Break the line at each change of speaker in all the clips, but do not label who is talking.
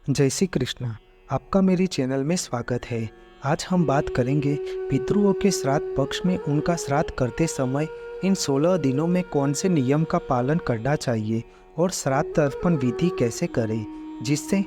जय श्री कृष्ण। आपका मेरे चैनल में स्वागत है। आज हम बात करेंगे पितृओं के श्राद्ध पक्ष में उनका श्राद्ध करते समय इन 16 दिनों में कौन से नियम का पालन करना चाहिए और श्राद्ध तर्पण विधि कैसे करें जिससे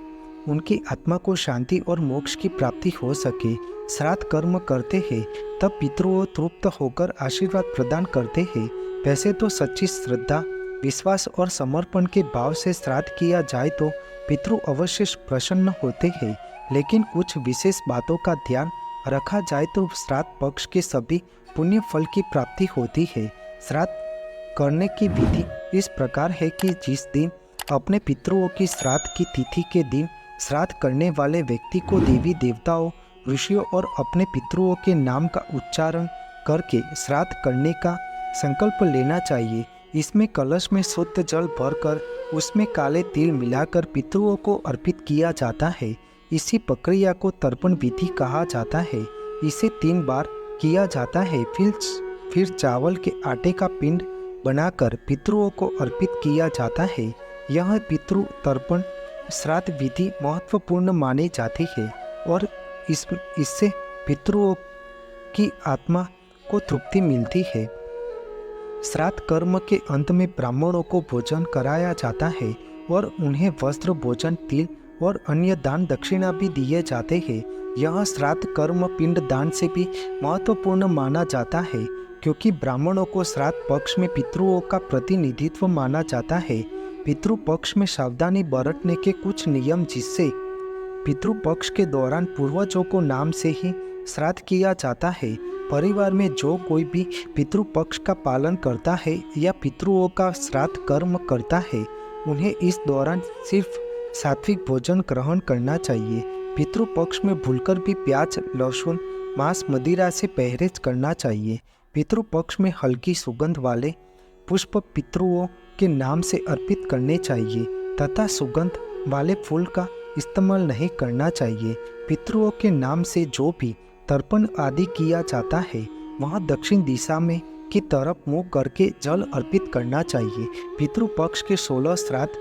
उनकी आत्मा को शांति और मोक्ष की प्राप्ति हो सके। श्राद्ध कर्म करते हैं तब पितृओं तृप्त होकर आशीर्वाद प्रदान करते हैं। वैसे तो सच्ची श्रद्धा, विश्वास और समर्पण के भाव से श्राद्ध किया जाए तो पितृ अवश्य प्रसन्न होते हैं, लेकिन कुछ विशेष बातों का ध्यान रखा जाए तो श्राद्ध पक्ष के सभी पुण्य फल की प्राप्ति होती है। श्राद्ध करने की विधि इस प्रकार है कि जिस दिन अपने पितृओं की श्राद्ध की तिथि के दिन श्राद्ध करने वाले व्यक्ति को देवी देवताओं, ऋषियों और अपने पितृओं के नाम का उच्चारण करके श्राद्ध करने का संकल्प लेना चाहिए। इसमें कलश में शुद्ध जल भरकर उसमें काले तिल मिलाकर पितृओं को अर्पित किया जाता है। इसी प्रक्रिया को तर्पण विधि कहा जाता है। इसे 3 बार किया जाता है। फिर चावल के आटे का पिंड बनाकर पितृओं को अर्पित किया जाता है। यह पितृ तर्पण श्राद्ध विधि महत्वपूर्ण मानी जाती है और इससे पितृओं की आत्मा को तृप्ति मिलती है। श्राद्ध कर्म के अंत में ब्राह्मणों को भोजन कराया जाता है और उन्हें वस्त्र, भोजन, तिल और अन्य दान दक्षिणा भी दिए जाते हैं। यह श्राद्ध कर्म पिंड दान से भी महत्वपूर्ण माना जाता है क्योंकि ब्राह्मणों को श्राद्ध पक्ष में पितृओं का प्रतिनिधित्व माना जाता है। पितृ पक्ष में सावधानी बरतने के कुछ नियम जिससे पितृ पक्ष के दौरान पूर्वजों को नाम से ही श्राद्ध किया जाता है। परिवार में जो कोई भी पितृ पक्ष का पालन करता है या पितृओं का श्राद्ध कर्म करता है, उन्हें इस दौरान सिर्फ सात्विक भोजन ग्रहण करना चाहिए। पितृ पक्ष में भूलकर भी प्याज, लहसुन, मांस, मदिरा से परहेज करना चाहिए। पितृ पक्ष में हल्की सुगंध वाले पुष्प पितृओं के नाम से अर्पित करने चाहिए तथा सुगंध वाले फूल का इस्तेमाल नहीं करना चाहिए। पितृओं के नाम से जो भी तर्पण आदि किया जाता है वहाँ दक्षिण दिशा में की तरफ मुंह करके जल अर्पित करना चाहिए। पितृ पक्ष के 16 श्राद्ध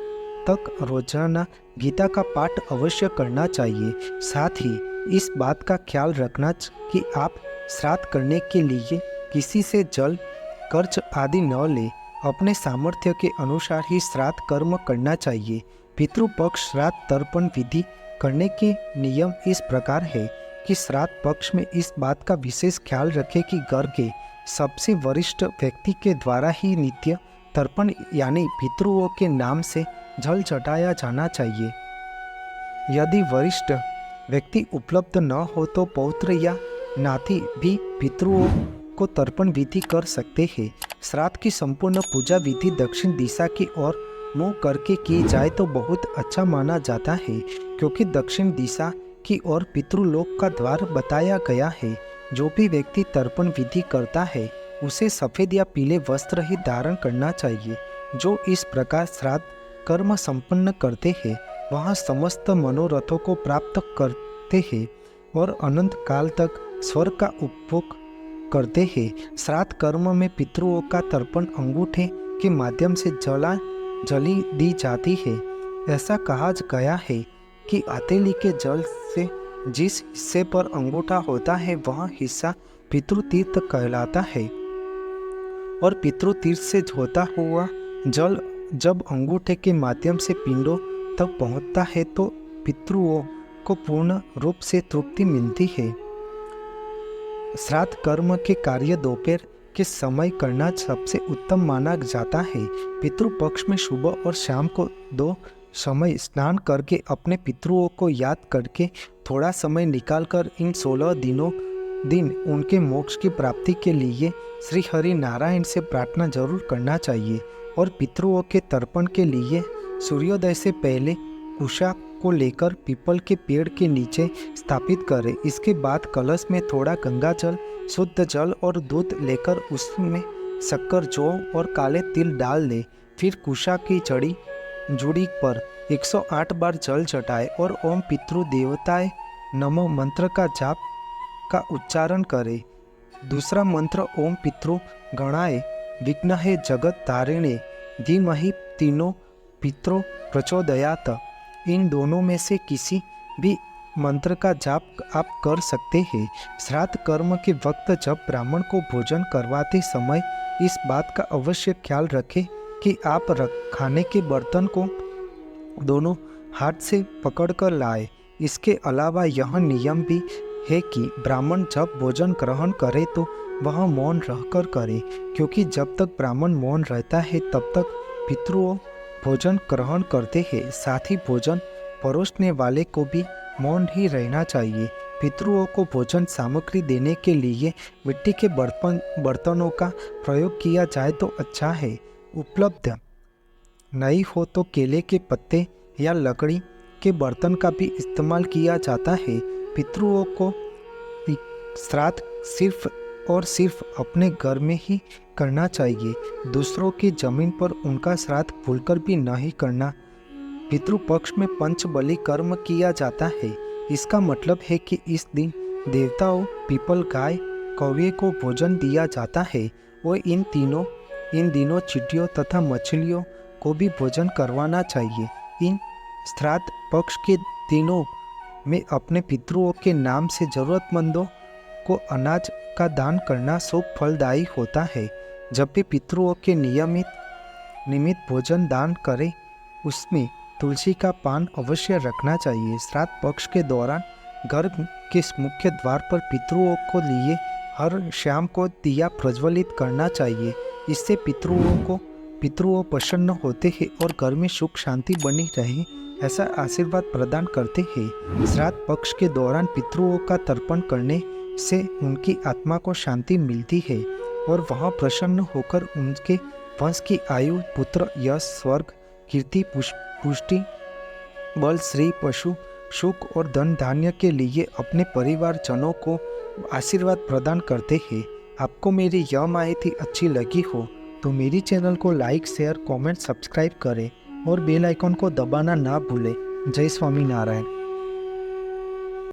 तक रोजाना गीता का पाठ अवश्य करना चाहिए। साथ ही इस बात का ख्याल रखना कि आप श्राद्ध करने के लिए किसी से जल, कर्ज आदि न लें। अपने सामर्थ्य के अनुसार ही श्राद्ध कर्म करना चाहिए। पितृ पक्ष श्राद्ध तर्पण विधि करने के नियम इस प्रकार है कि श्राद्ध पक्ष में इस बात का विशेष ख्याल रखें कि घर के सबसे वरिष्ठ व्यक्ति के द्वारा ही नित्य तर्पण यानी पितृओं के नाम से जल चढ़ाया जाना चाहिए। यदि वरिष्ठ व्यक्ति उपलब्ध न हो तो पौत्र या नाती भी पितृओं को तर्पण विधि कर सकते हैं। श्राद्ध की संपूर्ण पूजा विधि दक्षिण दिशा की ओर मुंह करके की जाए तो बहुत अच्छा माना जाता है क्योंकि दक्षिण दिशा की ओर पितृलोक का द्वार बताया गया है। जो भी व्यक्ति तर्पण विधि करता है उसे सफ़ेद या पीले वस्त्र ही धारण करना चाहिए। जो इस प्रकार श्राद्ध कर्म संपन्न करते हैं वहाँ समस्त मनोरथों को प्राप्त करते हैं और अनंत काल तक स्वर्ग का उपभोग करते हैं। श्राद्ध कर्म में पितृओं का तर्पण अंगूठे के माध्यम से जली दी जाती है। ऐसा कहा गया है कि हथेली के जल से जिस हिस्से पर अंगूठा होता है वह हिस्सा पितृतीर्थ कहलाता है और पितृतीर्थ से होता हुआ जल जब अंगूठे के माध्यम से पिंडों तक पहुंचता है तो पितृओं को पूर्ण रूप से तृप्ति मिलती है। श्राद्ध कर्म के कार्य दोपहर के समय करना सबसे उत्तम माना जाता है। पितृपक्ष में सुबह और शाम को 2 समय स्नान करके अपने पितृओं को याद करके थोड़ा समय निकालकर इन 16 दिन उनके मोक्ष की प्राप्ति के लिए श्री हरि नारायण से प्रार्थना जरूर करना चाहिए और पितृओं के तर्पण के लिए सूर्योदय से पहले कुशा को लेकर पीपल के पेड़ के नीचे स्थापित करें। इसके बाद कलश में थोड़ा गंगा जल, शुद्ध जल और दूध लेकर उसमें शक्कर, जौ और काले तिल डाल दें। फिर कुशा की जुड़ी पर 108 बार जल चढ़ाए और ओम पितृ देवताय नमो मंत्र का जाप का उच्चारण करें। दूसरा मंत्र ओम पितृ गणाय विघ्नहे जगत तारिणे धीमहि तीनों पितृ प्रचोदयात इन दोनों में से किसी भी मंत्र का जाप आप कर सकते हैं। श्राद्ध कर्म के वक्त जब ब्राह्मण को भोजन करवाते समय इस बात का अवश्य ख्याल रखें कि आप खाने के बर्तन को दोनों हाथ से पकड़कर लाए। इसके अलावा यह नियम भी है कि ब्राह्मण जब भोजन ग्रहण करे तो वह मौन रहकर करे, क्योंकि जब तक ब्राह्मण मौन रहता है तब तक पितृओं भोजन ग्रहण करते हैं। साथ ही भोजन परोसने वाले को भी मौन ही रहना चाहिए। पितृओं को भोजन सामग्री देने के लिए मिट्टी के बर्तनों का प्रयोग किया जाए तो अच्छा है। उपलब्ध नहीं हो तो केले के पत्ते या लकड़ी के बर्तन का भी इस्तेमाल किया जाता है। पितृओं को श्राद्ध सिर्फ और सिर्फ अपने घर में ही करना चाहिए। दूसरों की जमीन पर उनका श्राद्ध भूलकर भी नहीं करना। पितृपक्ष में पंचबलि कर्म किया जाता है। इसका मतलब है कि इस दिन देवताओं, पीपल, गाय, कौवे को भोजन दिया जाता है और इन दिनों चींटियों तथा मछलियों को भी भोजन करवाना चाहिए। इन श्राद्ध पक्ष के दिनों में अपने पितृओं के नाम से जरूरतमंदों को अनाज का दान करना शुभ फलदायी होता है। जब भी पितृओं के निमित्त भोजन दान करें उसमें तुलसी का पान अवश्य रखना चाहिए। श्राद्ध पक्ष के दौरान घर के मुख्य द्वार पर पितृओं को लिए हर शाम को दिया प्रज्वलित करना चाहिए। इससे पितृओं प्रसन्न होते हैं और घर में सुख शांति बनी रहे ऐसा आशीर्वाद प्रदान करते हैं। श्राद्ध पक्ष के दौरान पितृओं का तर्पण करने से उनकी आत्मा को शांति मिलती है और वह प्रसन्न होकर उनके वंश की आयु, पुत्र, यश, स्वर्ग, कीर्ति, पुष्टि, बल, श्री, पशु, सुख और धन धान्य के लिए अपने परिवारजनों को आशीर्वाद प्रदान करते हैं। आपको मेरी यह माहिती अच्छी लगी हो तो मेरी चैनल को लाइक, शेयर, कमेंट, सब्सक्राइब करें और बेल आइकन को दबाना ना भूलें। जय स्वामीनारायण।